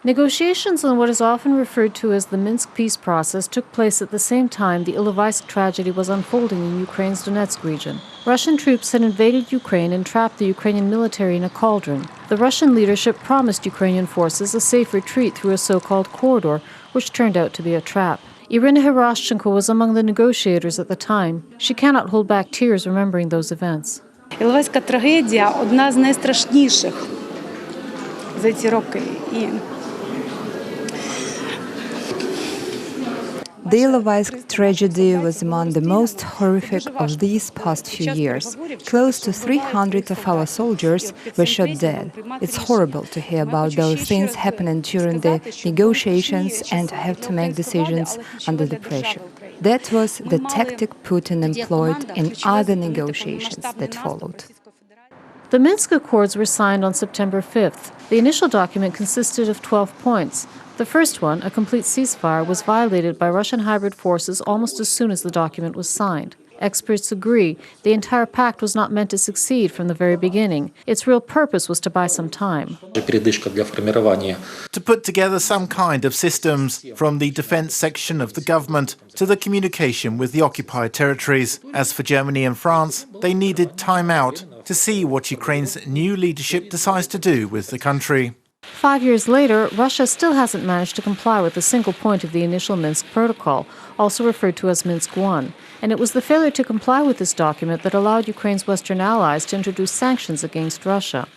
Negotiations on what is often referred to as the Minsk peace process took place at the same time the Ilovaisk tragedy was unfolding in Ukraine's Donetsk region. Russian troops had invaded Ukraine and trapped the Ukrainian military in a cauldron. The Russian leadership promised Ukrainian forces a safe retreat through a so-called corridor, which turned out to be a trap. Irina Herashchenko was among the negotiators at the time. She cannot hold back tears remembering those events. Іловайська трагедія – одна з найстрашніших за ці роки. The Ilovaisk tragedy was among the most horrific of these past few years. Close to 300 of our soldiers were shot dead. It's horrible to hear about those things happening during the negotiations and to have to make decisions under the pressure. That was the tactic Putin employed in other negotiations that followed. The Minsk Accords were signed on September 5th. The initial document consisted of 12 points. The first one, a complete ceasefire, was violated by Russian hybrid forces almost as soon as the document was signed. Experts agree the entire pact was not meant to succeed from the very beginning. Its real purpose was to buy some time. To put together some kind of systems, from the defense section of the government to the communication with the occupied territories. As for Germany and France, they needed time out to see what Ukraine's new leadership decides to do with the country. 5 years later, Russia still hasn't managed to comply with a single point of the initial Minsk Protocol, also referred to as Minsk I, and it was the failure to comply with this document that allowed Ukraine's Western allies to introduce sanctions against Russia.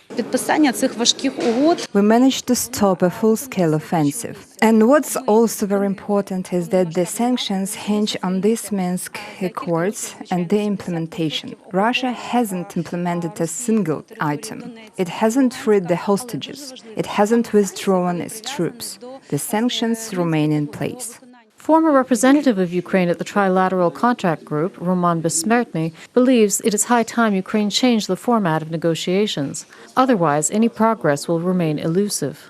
We managed to stop a full-scale offensive. And what's also very important is that the sanctions hinge on these Minsk Accords and their implementation. Russia hasn't implemented a single item. It hasn't freed the hostages. It hasn't withdrawn its troops. The sanctions remain in place. Former representative of Ukraine at the Trilateral Contact Group, Roman Besmertny, believes it is high time Ukraine change the format of negotiations. Otherwise, any progress will remain elusive.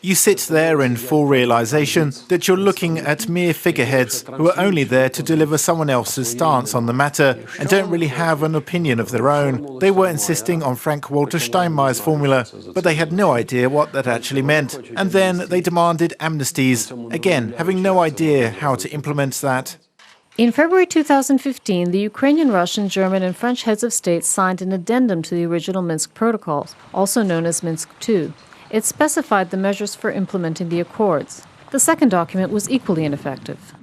You sit there in full realization that you're looking at mere figureheads who are only there to deliver someone else's stance on the matter and don't really have an opinion of their own. They were insisting on Frank-Walter Steinmeier's formula, but they had no idea what that actually meant. And then they demanded amnesties, again, having no idea how to implement that. In February 2015, the Ukrainian, Russian, German, and French heads of state signed an addendum to the original Minsk Protocols, also known as Minsk II. It specified the measures for implementing the accords. The second document was equally ineffective.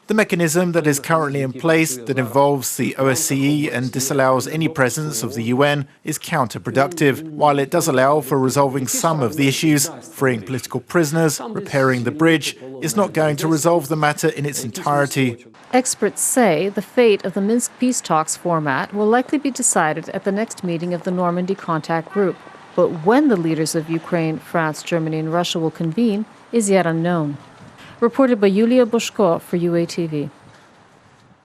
The mechanism that is currently in place that involves the OSCE and disallows any presence of the UN is counterproductive. While it does allow for resolving some of the issues, freeing political prisoners, repairing the bridge, is not going to resolve the matter in its entirety. Experts say the fate of the Minsk peace talks format will likely be decided at the next meeting of the Normandy Contact Group. But when the leaders of Ukraine, France, Germany, and Russia will convene is yet unknown. Reported by Yulia Boshko for UATV.